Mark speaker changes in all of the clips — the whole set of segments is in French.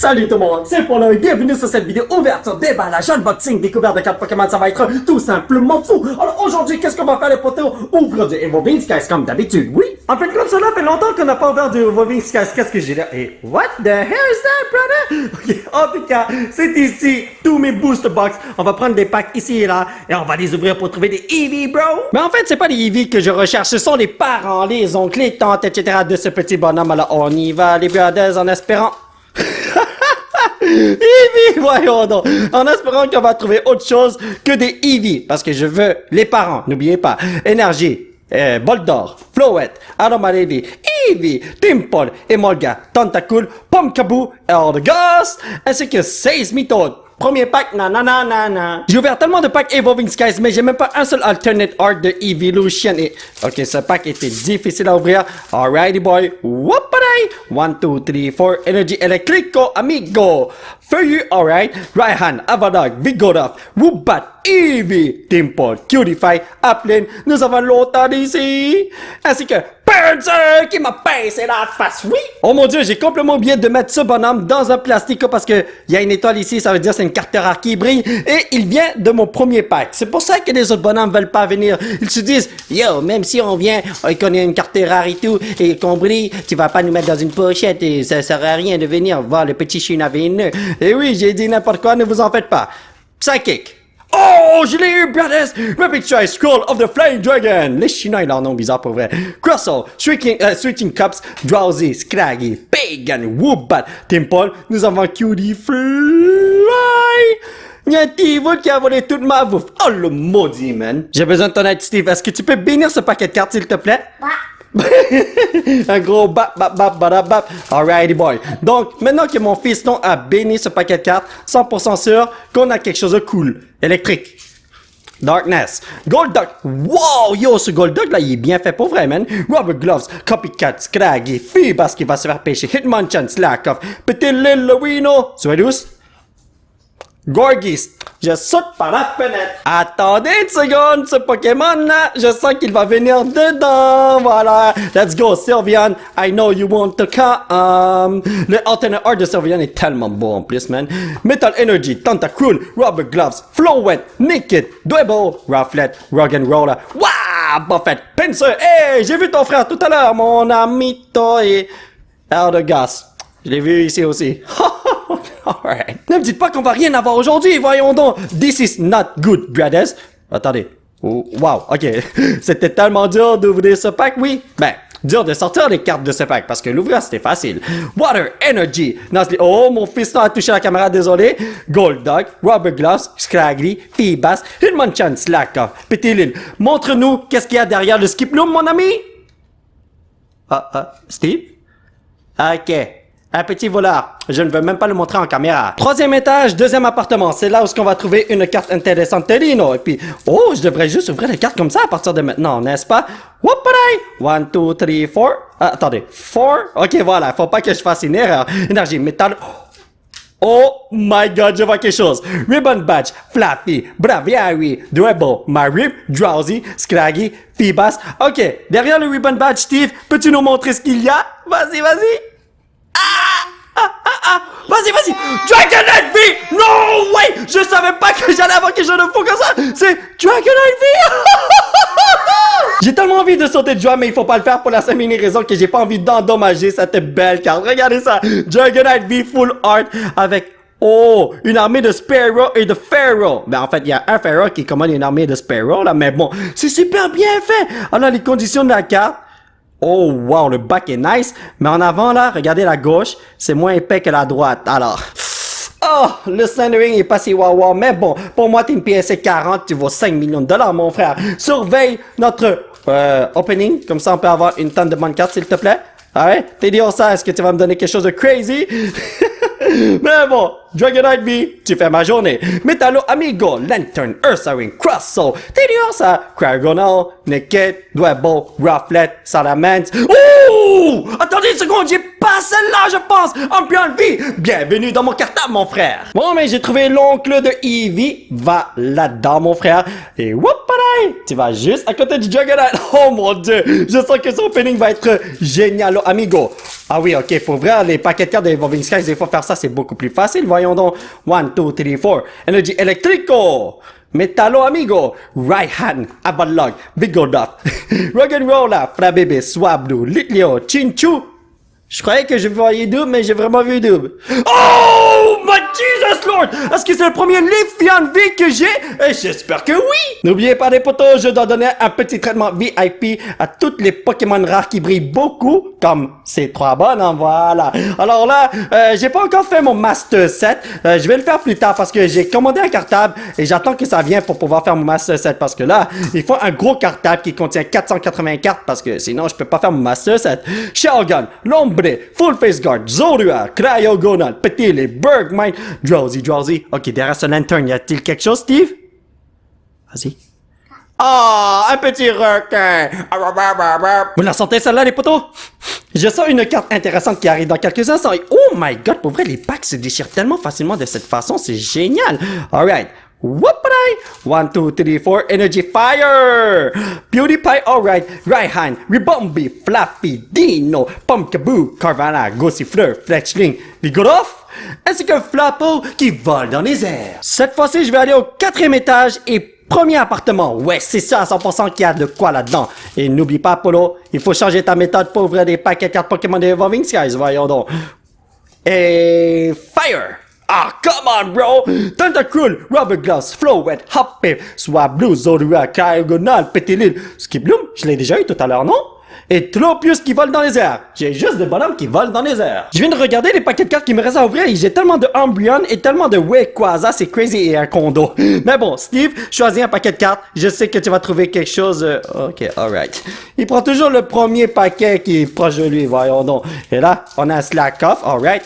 Speaker 1: Salut tout le monde, c'est Polo et bienvenue sur cette vidéo ouverture, déballage, unboxing, découverte de cartes Pokémon, ça va être tout simplement fou. Alors aujourd'hui, qu'est-ce qu'on va faire les potos? Ouvrir du Evolving Skies comme d'habitude, oui. En fait, comme cela fait longtemps qu'on n'a pas ouvert du Evolving Skies, qu'est-ce que j'ai là? Et what the hell is that, brother? Ok, en tout cas, c'est ici, tous mes booster box. On va prendre des packs ici et là, et on va les ouvrir pour trouver des Eevee, bro. Mais en fait, c'est pas les Eevee que je recherche, ce sont les parents, les oncles, les tantes, etc. de ce petit bonhomme. Alors on y va, les brothers, en espérant... Eevee, voyons donc, en espérant qu'on va trouver autre chose que des Eevee, parce que je veux les parents, n'oubliez pas, énergie, Boldor, Floette, Anomaly, Eevee, Timpole, Emolga, Tentacool, Pumpkaboo, Eldegoss, ainsi que 16 méthodes. Premier pack, nanana. J'ai ouvert tellement de packs Evolving Skies, mais j'ai même pas un seul alternate art de Evolution. Et, ok, ce pack était difficile à ouvrir. Alrighty boy. Whoopaday. 1, 2, 3, 4. Energy Electrico, amigo. Feuillu, alright. Raihan, Avadag, Vigoroth, Woobat, Eevee, Timpole, Cutify, Applin. Nous avons l'autre ici. Ainsi que Pinsir qui m'a pincé la face, oui! Oh mon dieu, j'ai complètement oublié de mettre ce bonhomme dans un plastique parce que il y a une étoile ici, ça veut dire c'est une carte rare qui brille et il vient de mon premier pack. C'est pour ça que les autres bonhommes veulent pas venir. Ils se disent, yo, même si on vient et qu'on a une carte rare et tout et qu'on brille, tu vas pas nous mettre dans une pochette et ça sert à rien de venir voir le petit chien veineux. Et oui, j'ai dit n'importe quoi, ne vous en faites pas. Psychic. Oh, je l'ai eu, brothers! Rapid Try Scroll of the Flying Dragon! Les Chinois, ils ont un nom bizarre pour vrai. Crustle, Switching Cups, Drowsy, Scraggy, Pagan, Woobat, Timpole, nous avons Cutie Fly! Il y a un T-Vote qui a volé toute ma bouffe. Oh, le maudit, man! J'ai besoin de ton aide, Steve. Est-ce que tu peux bénir ce paquet de cartes, s'il te plaît? Un gros bap. Alrighty boy. Donc, maintenant que mon fiston a béni ce paquet de cartes, 100% sûr qu'on a quelque chose de cool. Électrique. Darkness. Golduck. Wow, yo, ce Golduck là, il est bien fait pour vrai, man. Rubber Gloves. Copycat. Scraggy. Feebas qui va se faire pêcher. Hitmonchan. Slackoff. Petit Lil Lowino. Sois douce. Gorgis, je saute par la fenêtre. Attendez une seconde, ce Pokémon-là, je sens qu'il va venir dedans. Voilà, let's go, Sylveon. I know you want to come. Le alternate art de Sylveon est tellement beau en plus, man. Metal Energy, Tentacool, Rubber Gloves, Floette, Naked, Dwebble, Rufflet, Rug'n'Roller. Waouh, Buffett, Pinsir. Hey, j'ai vu ton frère tout à l'heure, mon ami Toy. Eldegoss. Je l'ai vu ici aussi. Alright. Ne me dites pas qu'on va rien avoir aujourd'hui, voyons donc. This is not good, brothers. Attendez. Oh, wow, ok. C'était tellement dur d'ouvrir ce pack, oui? Ben, dur de sortir les cartes de ce pack, parce que l'ouvrir c'était facile. Water, Energy, Nuzlocke. Oh, mon fiston a touché la caméra, désolé. Golduck, Rubber Gloves, Scraggy, Feebas, Hitmonchan, Slackoff, Petit Lil. Montre-nous qu'est-ce qu'il y a derrière le Skiploom, mon ami? Steve? Ok. Un petit voleur. Je ne veux même pas le montrer en caméra. Troisième étage, deuxième appartement. C'est là où on va trouver une carte intéressante, Telino. Et puis, oh, je devrais juste ouvrir les cartes comme ça à partir de maintenant, n'est-ce pas? Whoopaday! 1, 2, 3, 4. Attendez. 4? Ok, voilà. Faut pas que je fasse une erreur. Énergie, métal. Oh my god, je vois quelque chose. Ribbon Badge, Flappy, Braviary, Dwebble, Marip, Drowsy, Scraggy, Feebas. Ok, derrière le Ribbon Badge, Steve, peux-tu nous montrer ce qu'il y a? Vas-y. Vas-y. Dragonite V! No way! Je savais pas que j'allais avoir quelque chose de fou comme ça! C'est Dragonite V! J'ai tellement envie de sauter de joie, mais il faut pas le faire pour la simple raison que j'ai pas envie d'endommager cette belle carte. Regardez ça! Dragonite V Full Art avec, oh, une armée de Spearow et de Fearow. Ben, en fait, il y a un Fearow qui commande une armée de Spearow, là, mais bon, c'est super bien fait! Alors, les conditions de la carte, oh wow, le bac est nice, mais en avant là, regardez la gauche, c'est moins épais que la droite. Alors, oh, le centering est pas si wow, mais bon, pour moi t'es une PSA 40, tu vaux 5 millions de dollars mon frère. Surveille notre opening, comme ça on peut avoir une tonne de bonnes cartes s'il te plaît. Alright, t'es dit ça, est-ce que tu vas me donner quelque chose de crazy? Mais bon, Dragonite V, tu fais ma journée. Metallo Amigo, Lantern, Ursaring, Crustle, Tediosa, Cryogonal, Naked, Dwebble, Rufflet, Salamence. Oh! Attendez une seconde, j'ai pas celle-là, je pense. Ambiance V, bienvenue dans mon cartable, mon frère. Bon, mais j'ai trouvé l'oncle de Eevee. Va là-dedans, mon frère. Et whoop, Tu vas juste à côté du Juggernaut. Oh mon Dieu, je sens que son opening va être génial, amigo. Ah oui, ok, pour ouvrir les paquets de cartes de Evolving Skies, il faut faire ça, c'est beaucoup plus facile. Voyons donc. 1, 2, 3, 4. Energy Electrico. Metallo amigo, Right Hand, Avalog, Bigodot, Rock'n'Rolla, Frabébé, Swablu, Litlio, Chinchu. Je croyais que je voyais double, mais j'ai vraiment vu double. Oh my Jesus Lord! Est-ce que c'est le premier Leafeon V que j'ai? J'espère que oui! N'oubliez pas les potos, je dois donner un petit traitement VIP à tous les Pokémon rares qui brillent beaucoup, comme ces 3 bonhommes, voilà. Alors là, j'ai pas encore fait mon Master Set. Je vais le faire plus tard parce que j'ai commandé un cartable et j'attends que ça vienne pour pouvoir faire mon Master Set parce que là, il faut un gros cartable qui contient 480 cartes parce que sinon je peux pas faire mon Master Set. Shelgon, Lombre, Full Face Guard, Zorua, Cryogonal, Petilil, Bergmine, Drowsy. Ok, derrière ce lanterne, y a-t-il quelque chose, Steve? Vas-y. Ah, un petit requin. Vous la sentez celle-là, les potos? Je sens une carte intéressante qui arrive dans quelques instants. Et oh my god, pour vrai, les packs se déchirent tellement facilement de cette façon, c'est génial. Alright. Whoop-a-day! 1, 2, 3, 4, Energy Fire! PewDiePie, alright, Raihan, Ribombi, Fluffy, Dino, Pumpkaboo, Carvana, Gossifleur, Fletchling, Vigoroth, ainsi qu'un Flappo qui vole dans les airs. Cette fois-ci, je vais aller au 4e étage et premier appartement. Ouais, c'est ça à 100% qu'il y a de quoi là-dedans. Et n'oublie pas, Polo, il faut changer ta méthode pour ouvrir des paquets de cartes Pokémon de Evolving Skies, voyons donc. Et... Fire! Ah, come on, bro! Tentacruel, Rubber Gloves, Flowet, Hoppip, Swablu, Zorua, Cryogonal, Petilil, Skiploom, je l'ai déjà eu tout à l'heure, non? Et Tropius qui vole dans les airs. J'ai juste des bonhommes qui volent dans les airs. Je viens de regarder les paquets de cartes qui me restent à ouvrir et j'ai tellement de Umbreon et tellement de Wayquaza, c'est crazy et un condo. Mais bon, Steve, choisis un paquet de cartes. Je sais que tu vas trouver quelque chose... Ok, alright. Il prend toujours le premier paquet qui est proche de lui, voyons donc. Et là, on a un Slack Off, alright.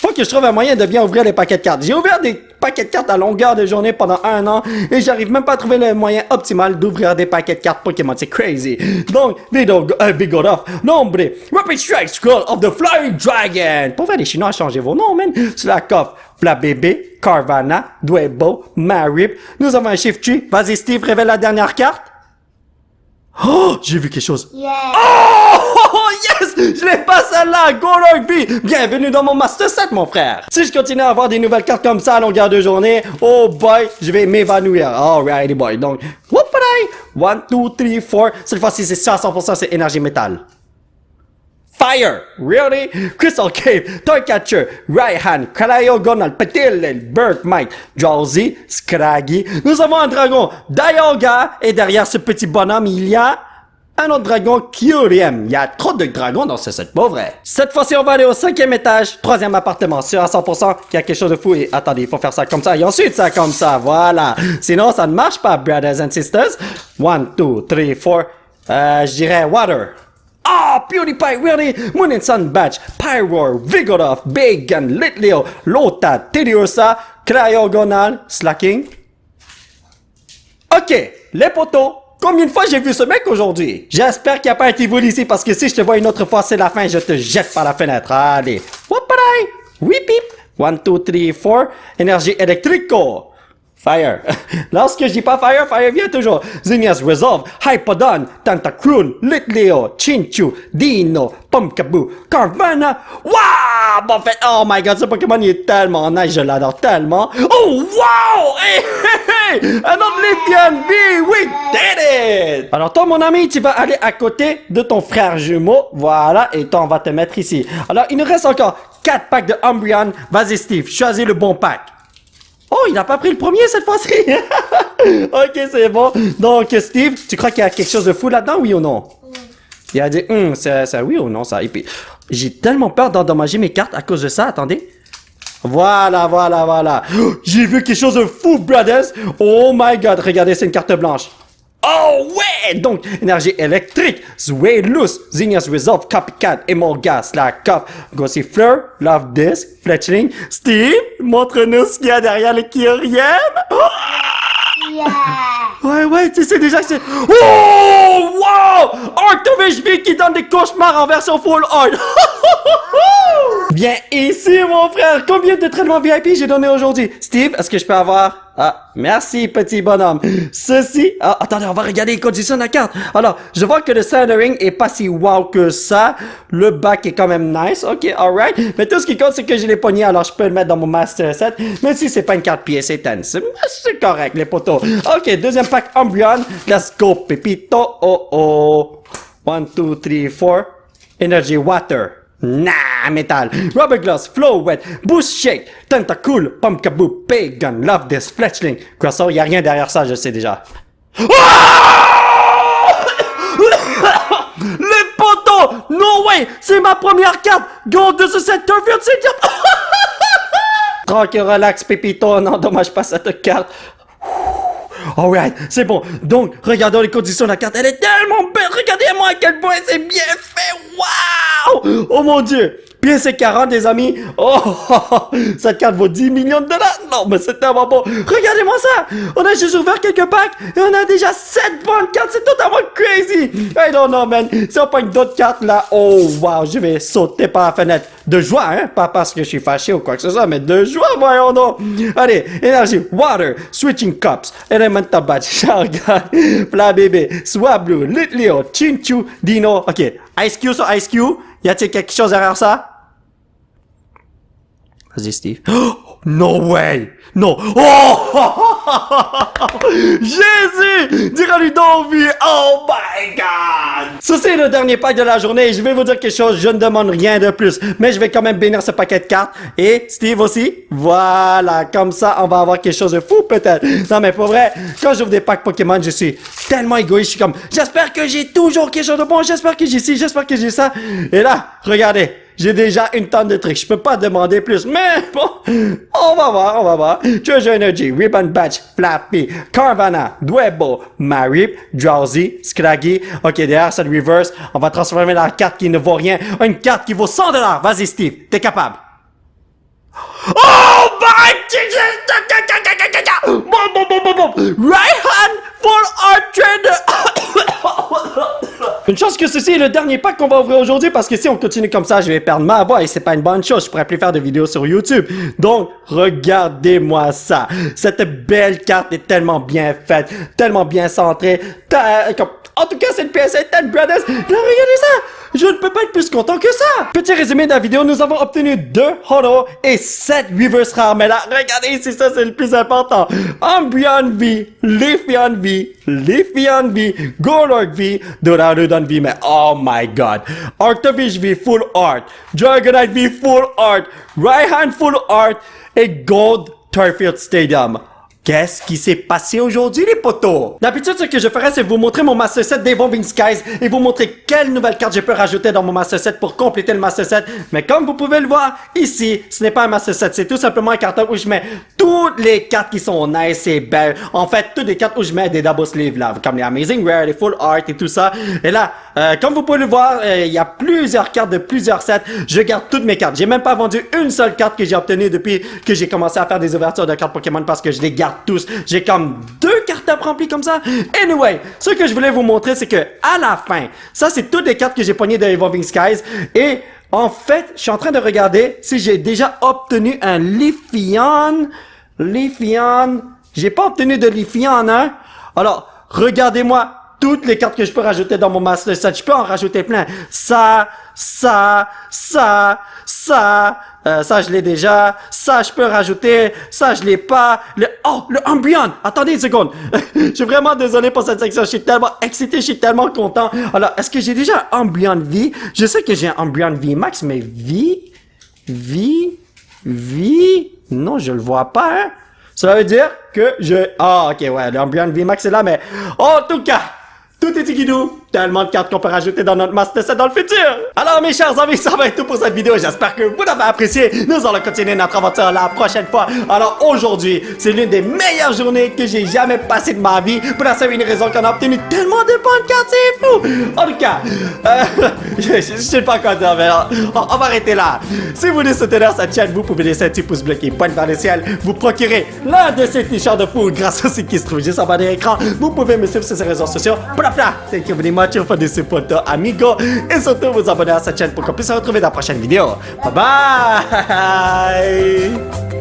Speaker 1: Faut que je trouve un moyen de bien ouvrir les paquets de cartes. J'ai ouvert des paquets de cartes à longueur de journée pendant 1 an et j'arrive même pas à trouver le moyen optimal d'ouvrir des paquets de cartes Pokémon. C'est crazy. Donc, Vigoroth, Nombre, Rapid Strike, Scroll of the Flying Dragon. Pour faire les Chinois, changez vos noms, man. Slackoff, Flabébé, Carvana, Dwebo, Marip. Nous avons un Shift Tree. Vas-y, Steve, révèle la dernière carte. Oh, j'ai vu quelque chose.
Speaker 2: Yeah.
Speaker 1: Oh, yes! Je l'ai pas celle-là! Golurk V! Bienvenue dans mon Master Set, mon frère! Si je continue à avoir des nouvelles cartes comme ça à longueur de journée, oh boy, je vais m'évanouir. Alrighty boy. Donc, whoop-a-day! 1, 2, 3, 4. Cette fois-ci, c'est ça, 100%, c'est énergie métal. Fire! Really? Crystal Cave, Toycatcher, Raihan, Cryogonal, Petilil, Bergmite, Drowsy, Scraggy. Nous avons un dragon, Dialga, et derrière ce petit bonhomme, il y a un autre dragon, Kyurem. Il y a trop de dragons dans ce set, pas vrai? Cette fois-ci, on va aller au 5e étage, 3e appartement, sûr à 100% qu'il y a quelque chose de fou. Et attendez, il faut faire ça comme ça, et ensuite ça comme ça, voilà. Sinon, ça ne marche pas, brothers and sisters. 1, 2, 3, 4. Je dirais water. Ah, PewDiePie, really? Moon and Sun Badge, Pyroar, Vigoroth, Bacon, Litleo, Lota, Tediosa, Cryogonal, Slacking. Ok, les potos, combien de fois j'ai vu ce mec aujourd'hui? J'espère qu'il n'y a pas un T-Bull ici parce que si je te vois une autre fois, c'est la fin, je te jette par la fenêtre. Allez, whoop-a-day, whip-pip, 1, 2, 3, 4, énergie électrico. Fire. Lorsque je dis pas fire, fire vient toujours. Xenia's Resolve, Hypodon, Tentacruel, Litleo, Chinchu, Dino, Pumpkaboo, Carvana. Waouh! Bon fait, oh my god, ce Pokémon il est tellement nice, je l'adore tellement. Oh wow! Hey, hey, hey! Un autre Leafeon V, we did it! Alors toi mon ami, tu vas aller à côté de ton frère jumeau, voilà, et toi on va te mettre ici. Alors il nous reste encore 4 packs de Umbreon. Vas-y Steve, choisis le bon pack. Oh, il n'a pas pris le premier cette fois-ci. Ok, c'est bon. Donc, Steve, tu crois qu'il y a quelque chose de fou là-dedans, oui ou non? Oui. Il a dit, c'est oui ou non, ça. Et puis, j'ai tellement peur d'endommager mes cartes à cause de ça. Attendez. Voilà. Oh, j'ai vu quelque chose de fou, brothers. Oh my god, regardez, c'est une carte blanche. Oh ouais! Donc, énergie électrique, Zweilous, Xenia's Resolve, Copycat, Emolga, Slackoff, Gossifleur, Love Disc, Fletchling. Steve, montre-nous ce qu'il y a derrière le Kyurem. Oh!
Speaker 2: Yeah.
Speaker 1: Ouais, tu sais déjà que c'est... Oh, wow! Arctovich V qui donne des cauchemars en version full art. Bien ici, mon frère. Combien de traitements VIP j'ai donné aujourd'hui? Steve, est-ce que je peux avoir... Ah, merci, petit bonhomme. Ceci... Ah, attendez, on va regarder les conditions de la carte. Alors, je vois que le centering est pas si wow que ça. Le back est quand même nice. OK, alright. Mais tout ce qui compte, c'est que j'ai les poignées, alors je peux le mettre dans mon Master Set. Même si c'est pas une carte pièce, c'est correct, les potos. OK, deuxième pack Umbreon. Let's go, Pepito. Oh. 1, 2, 3, 4. Energy Water. Nah, métal. Rubber Gloss, Flow Wet, Boost Shake, Tentacool, Pumpkaboo, Pagan, Love This, Fletchling. Croissant, y a rien derrière ça, je sais déjà. Les potos! No way! C'est ma première carte! Go de ce set Turfield, c'est dire. Tranquille, relax, Pépito, n'endommage pas cette carte. Alright, c'est bon. Donc, regardons les conditions de la carte. Elle est tellement belle. Regardez-moi à quel point c'est bien fait. Waouh! Oh mon Dieu! Pièce et 40, les amis. Oh, cette carte vaut 10 millions de dollars. Non, mais c'est tellement bon. Regardez-moi ça. On a juste ouvert quelques packs et on a déjà 7 bonnes cartes. C'est totalement crazy. I don't know, man. Si on pogne d'autres cartes là, oh, wow, je vais sauter par la fenêtre. De joie, hein? Pas parce que je suis fâché ou quoi que ce soit, mais de joie, voyons donc. Allez, énergie, water, switching cups, elemental badge, Shargan, Pla bébé, Swablu, Litleo, Chinchu, Dino. Ok, Ice Cube sur Ice Cube. Y a-t-il quelque chose derrière ça? Vas-y, Steve. Oh, no way! Non! Oh! Jésus! Dis-lui donc vie! Oh my God! Ça, c'est le dernier pack de la journée et je vais vous dire quelque chose, je ne demande rien de plus. Mais je vais quand même bénir ce paquet de cartes. Et Steve aussi. Voilà, comme ça, on va avoir quelque chose de fou peut-être. Non, mais pour vrai, quand j'ouvre des packs Pokémon, je suis tellement égoïste. Je suis comme, j'espère que j'ai toujours quelque chose de bon, j'espère que j'ai ci, j'espère que j'ai ça. Et là, regardez. J'ai déjà une tonne de trucs. Je peux pas demander plus. Mais bon, on va voir. Treasure Energy, Ribbon Badge, Flappy, Carvana, Dwebo, Marip, Drowsy, Scraggy. Ok, derrière cette reverse, on va transformer la carte qui ne vaut rien en une carte qui vaut 100 $. Vas-y, Steve, t'es capable. Oh my God! Right hand full art trader. Une chance que ceci est le dernier pack qu'on va ouvrir aujourd'hui parce que si on continue comme ça, je vais perdre ma voix et c'est pas une bonne chose. Je pourrais plus faire de vidéos sur YouTube. Donc, regardez-moi ça. Cette belle carte est tellement bien faite, tellement bien centrée. En tout cas, c'est une PSA 10 Brothers. Là, regardez ça. Je ne peux pas être plus content que ça. Petit résumé de la vidéo, nous avons obtenu 2 Holo et 7 Reverse rares. Mais là, regardez, c'est ça, c'est le plus important. Umbreon V, Leafeon V, Leafeon V, Golurk V, Doraudon V, mais oh my God. Arctovich V Full Art, Dragonite V Full Art, Raihan Full Art et Gold Turfield Stadium. Qu'est-ce qui s'est passé aujourd'hui, les potos? D'habitude, ce que je ferais, c'est vous montrer mon Master Set d'Evolving Skies et vous montrer quelle nouvelle carte je peux rajouter dans mon Master Set pour compléter le Master Set. Mais comme vous pouvez le voir, ici, ce n'est pas un Master Set, c'est tout simplement un carton où je mets toutes les cartes qui sont nice et belles. En fait, toutes les cartes où je mets des double sleeves là, comme les Amazing Rare, les Full Art et tout ça. Et là, comme vous pouvez le voir, il y a plusieurs cartes de plusieurs sets. Je garde toutes mes cartes. J'ai même pas vendu une seule carte que j'ai obtenue depuis que j'ai commencé à faire des ouvertures de cartes Pokémon parce que je les garde tous. J'ai comme 2 cartes remplies comme ça. Anyway, ce que je voulais vous montrer, c'est que à la fin, ça c'est toutes les cartes que j'ai pognées de Evolving Skies. Et en fait, je suis en train de regarder si j'ai déjà obtenu un Leafeon. J'ai pas obtenu de Leafeon, hein. Alors, regardez-moi toutes les cartes que je peux rajouter dans mon Master Set. Je peux en rajouter plein. Ça, je l'ai déjà. Ça, je peux rajouter. Ça, je l'ai pas. Le Umbreon. Attendez une seconde. Je suis vraiment désolé pour cette section. Je suis tellement excité. Je suis tellement content. Alors, est-ce que j'ai déjà un Umbreon V? Je sais que j'ai un Umbreon V Max, mais V? Non, je le vois pas, hein. Ça veut dire que ok, ouais, le Umbreon V Max est là, mais en tout cas, tout est guidou. tellement de cartes qu'on peut rajouter dans notre master set dans le futur. Alors mes chers amis, ça va être tout pour cette vidéo. J'espère que vous l'avez apprécié. Nous allons continuer notre aventure la prochaine fois. Alors aujourd'hui, c'est l'une des meilleures journées que j'ai jamais passées de ma vie. Pour la seule et unique raison qu'on a obtenu tellement de bonnes cartes, c'est fou. En tout cas, je sais pas quoi dire, mais on va arrêter là. Si vous voulez soutenir cette chaîne, vous pouvez laisser un petit pouce bleu qui pointe vers le ciel. Vous procurez l'un de ces t-shirts de fou grâce au site qui se trouve juste en bas de l'écran. Vous pouvez me suivre sur ces réseaux sociaux. Thank you very much for the support, amigo. Et surtout, vous abonner à cette chaîne pour qu'on puisse se retrouver dans la prochaine vidéo. Bye bye.